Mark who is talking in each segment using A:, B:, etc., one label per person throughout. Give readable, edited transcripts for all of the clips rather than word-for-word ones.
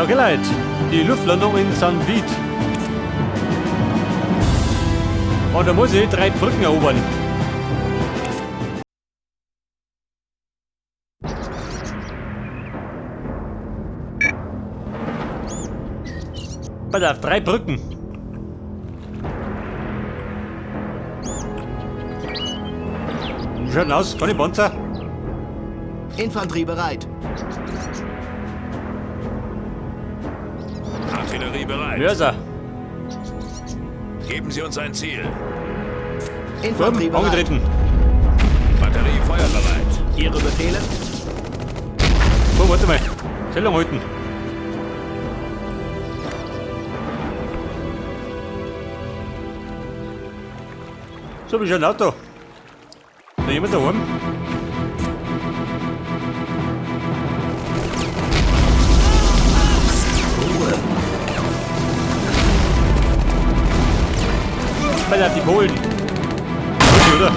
A: Okay, Leute, die Luftlandungen sind weit. Und da muss ich 3 Brücken erobern. Pass auf, 3 Brücken. Schaut aus, keine Panzer.
B: Infanterie bereit.
C: Artillerie bereit.
A: Mörser.
C: Geben Sie uns ein Ziel.
B: Infanterie
A: Bumm,
B: bereit.
A: angetreten.
C: Batterie feuerbereit.
B: Ihre Befehle?
A: Oh, warte mal. Stellung halten. So, bist du ein Auto? Ist jemand da oben?
B: Ruhe.
A: Mal auf die Polen. Gut, oder?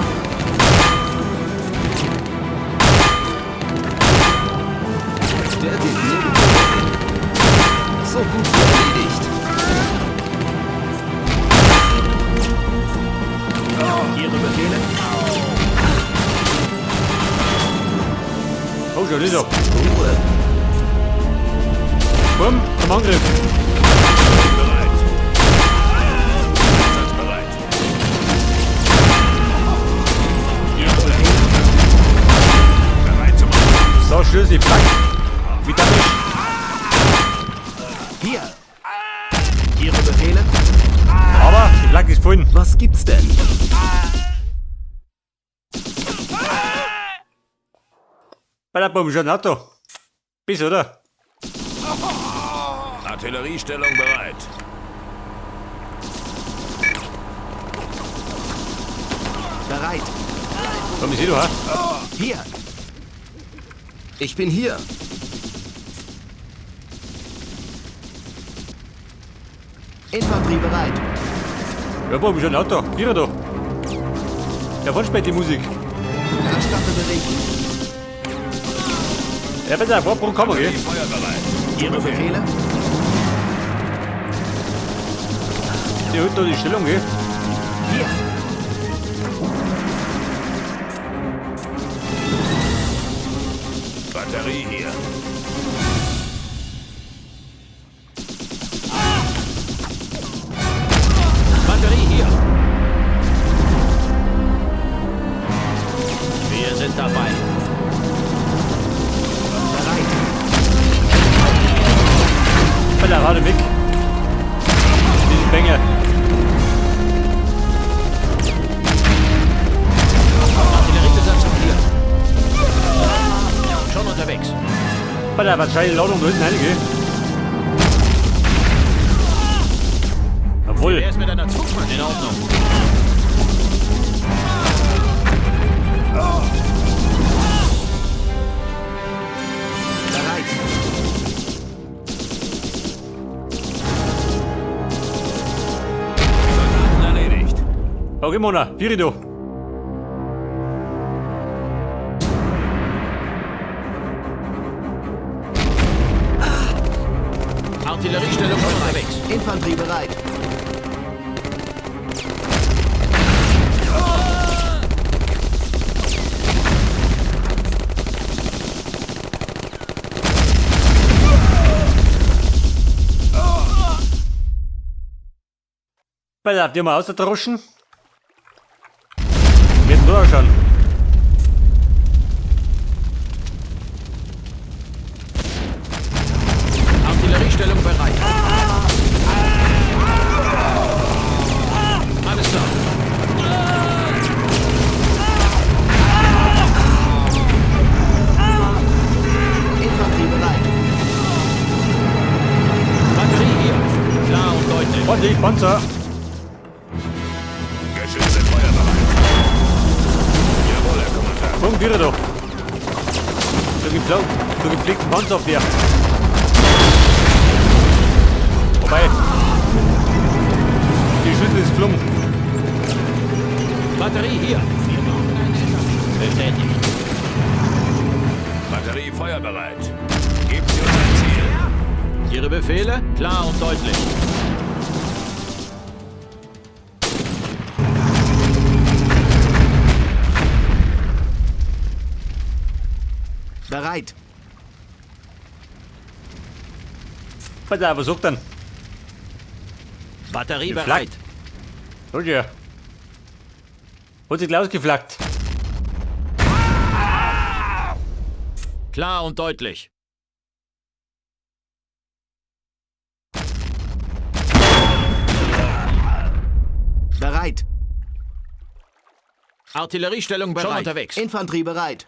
B: Der geht nirgendwo hin. So gut wie erledigt. Ihre Befehle?
A: Oh, schon nicht so.
B: Ruhe.
A: Bumm, zum Angriff.
C: Bereit. Einsatzbereit.
B: Ihre Befehle?
C: Bereit zum Angriff.
A: So, Schlüssel, pack. Wieder nicht.
B: Hier. Ihre Befehle?
A: Aber die Flagge ist gefunden.
B: Was gibt's denn?
A: Bei der Bumm, schon ein Auto. Bis, oder?
C: Artilleriestellung bereit.
B: Bereit.
A: Komm, ich seh du, ha?
B: Hier. Ich bin hier. Infanterie bereit.
A: Ja, Bumm, schon ein Auto. Hier doch. Ja, wann spielt die Musik?
B: Erstatte Bericht.
A: Ja, bitte, ein paar Brücken kommen, gell?
C: Batterie feuerbereit.
B: Ihre Befehle?
A: Die holt da die Stellung, gell?
B: Hier.
C: Batterie hier.
B: Batterie hier. Wir sind dabei. Bereit.
A: Bei der Rade weg. Die Bänge.
B: Artilleriebesatzung hier. Schon unterwegs.
A: Bei der wahrscheinlich Ladung da hinten rein, gell? Jawohl.
B: Wer ist mit einer Zugmaschine? In Ordnung. Bereit.
C: Soldaten erledigt.
A: Okay, Mona, Virido.
B: Artilleriestellung schon unterwegs. Infanterie bereit.
A: Bei der habt ihr mal ausgedroschen? Wird da schon.
B: Artilleriestellung bereit. Alles klar. Infanterie bereit. Batterie hier. Klar und deutlich.
A: Ordentlich, Panzer.
C: Geschütze feuerbereit. Jawohl, Herr Kommandant.
A: Komm, Virido. Du gepflegten Panzer auf dir. Vorbei. Die Schüssel ist geflogen.
B: Batterie hier. Bestätigt.
C: Batterie feuerbereit. Geben Sie uns ein Ziel.
B: Ihre Befehle? Klar und deutlich. Bereit.
A: Pass auf, was sagt dann?
B: Batterie
A: Geflaggt.
B: bereit.
A: Hol dir. Hat sich gleich ausgeflaggt.
B: Klar und deutlich. Bereit. Artilleriestellung bereit. Schon unterwegs. Infanterie bereit.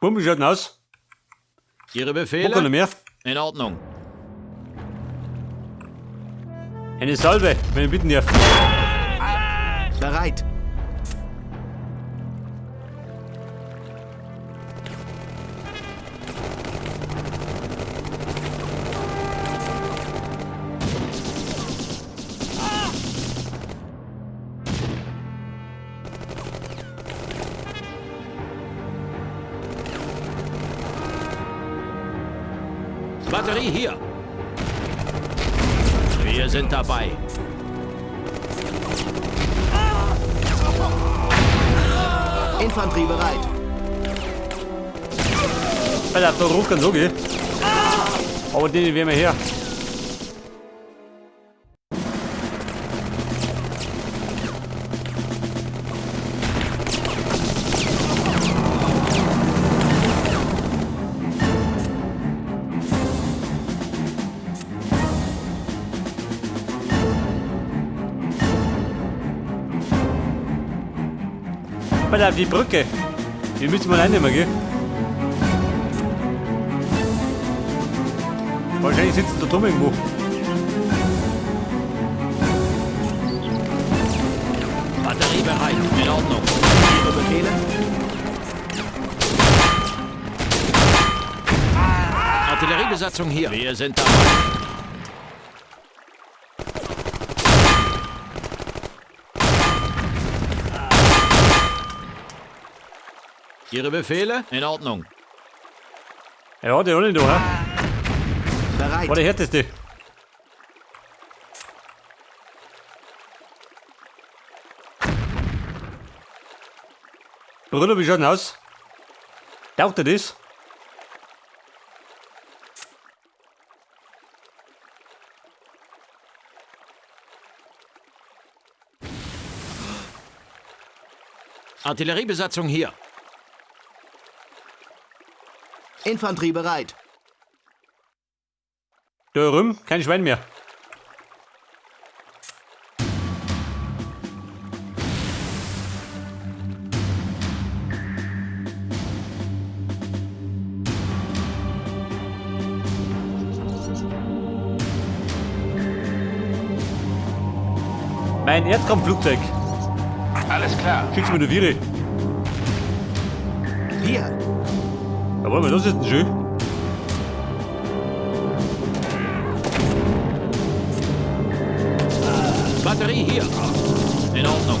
A: Bumm, wie schaut denn aus?
B: Ihre
A: Wo kann er
B: Befehle?
A: mehr?
B: In Ordnung.
A: Eine Salve, wenn ich bitten darf.
B: Bereit. Batterie hier. Wir sind dabei. Infanterie bereit.
A: Pass auf, da ruft so gell? Aber den werden wir her. Pass auf, die Brücke. Die müssen wir einnehmen, gell? Wahrscheinlich sitzen da drum irgendwo.
B: Batterie bereit. In Ordnung. Ihre Befehle? Artilleriebesatzung hier. Wir sind dabei. Ihre Befehle? In Ordnung.
A: Ja, der alle da, hä?
B: Bereit.
A: War der härteste. Bruder, wie schaut denn aus? Taugt er das?
B: Artilleriebesatzung hier. Infanterie bereit.
A: Da rum, kein Schwein mehr. Mein Erdkampfflugzeug.
C: Alles klar.
A: Schick's mir eine Viere.
B: Hier.
A: Ja, warte mal, das ist ein schön.
B: Batterie hier. In Ordnung.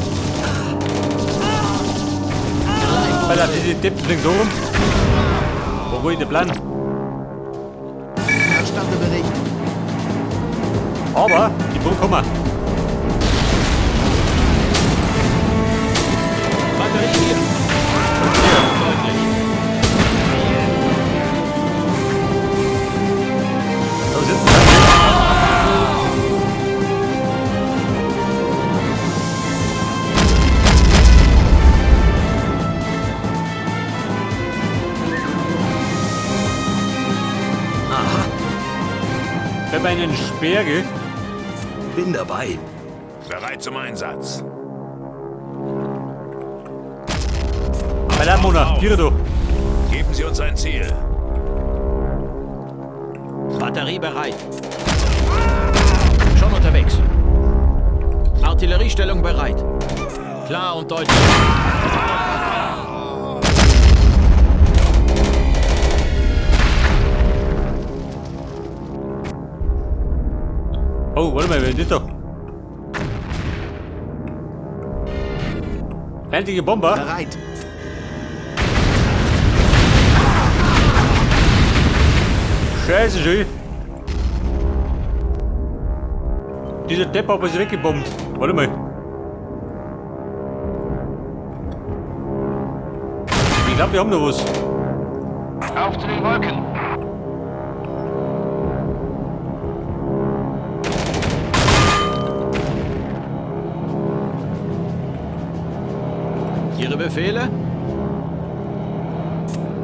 A: Weil da diese Deppen fliegen so rum. Wo ist der Plan?
B: Erstatte Bericht.
A: Aber, die Brücke kommen.
B: Batterie hier. Deutlich.
A: Da sitzen wir. Wenn man einen Speer, gell?
B: Bin dabei.
C: Bereit zum Einsatz.
A: Bei der Mona, Tiere du.
C: Geben Sie uns ein Ziel.
B: Batterie bereit. Schon unterwegs. Artilleriestellung bereit. Klar und deutlich.
A: Oh, warte mal, wer ist das da? Feindliche Bomber.
B: Bereit.
A: Scheiße, schön. Dieser Depp hat was weggebombt. Warte mal. Ich glaube, wir haben noch was.
C: Auf zu den Wolken.
B: Ihre Befehle?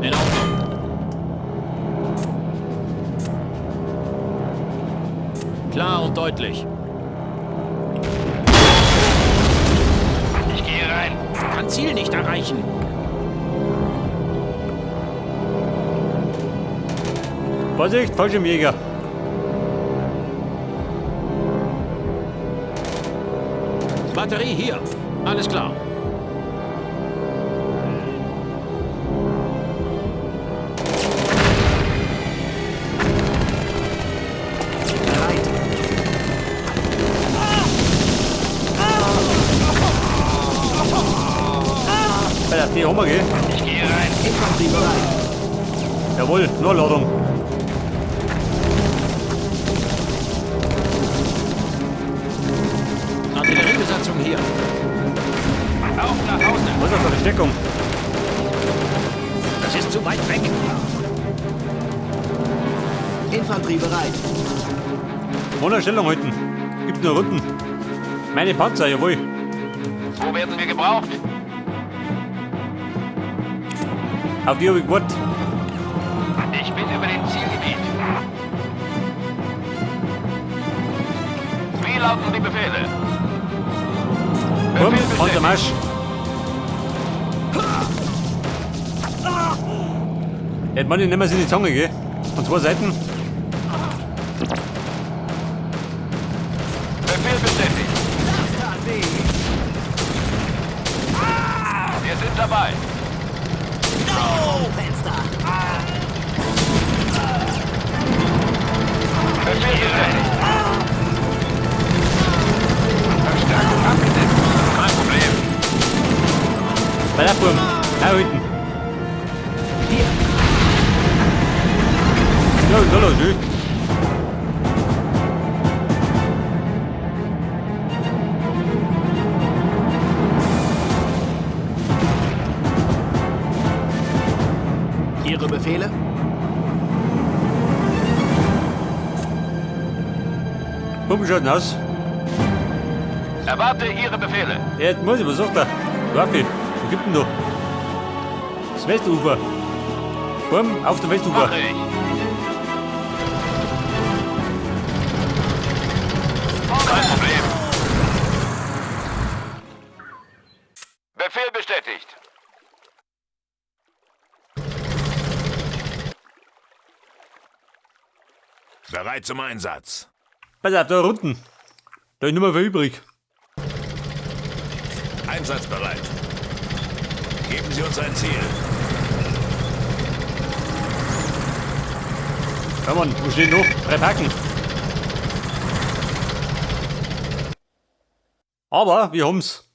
B: In Ordnung. Klar und deutlich.
C: Ich gehe rein.
B: Kann Ziel nicht erreichen.
A: Vorsicht, Fallschirmjäger.
B: Batterie hier. Alles klar. Bereit.
A: Bei der T haben wir, gell?
C: Ich gehe rein.
B: Infanterie bereit.
A: Jawohl, nur Ladung.
B: Artilleriebesatzung hier.
C: Auf nach Hause.
A: Was ist das für eine Steckung?
B: Das ist zu weit weg. Infanterie bereit.
A: Ohne Stellung halten. Gibt nur Runden. Meine Panzer, jawohl.
C: Wo werden wir gebraucht?
A: Auf die habe ich gewartet.
C: Ich bin über dem Zielgebiet. Wie lauten die Befehle?
A: Komm,
C: Befehl
A: und der
C: bestätigt.
A: Marsch. Jetzt man nehmen wir sie in die Zange, gell? Von zwei Seiten.
C: Befehl bestätigt. Wir sind dabei. Befehl bestätigt. Verstärkung abgesetzt. Kein Problem.
A: Bei der Burm. Da hinten. Ja, hallo, schön.
B: Ihre Befehle?
A: Bumm schaut denn aus.
C: Erwarte Ihre Befehle.
A: Jetzt muss ich, was sagt er? Waffe, wo gibt denn da? Das Westufer. Bumm, auf der Westufer.
C: Mache ich. Kein Problem. Befehl bestätigt. Bereit zum Einsatz.
A: Pass auf, da unten. Da ist nicht mehr viel übrig.
C: Einsatzbereit. Geben Sie uns ein Ziel.
A: Komm on, wo stehen noch? 3 Packen. Aber wir haben's.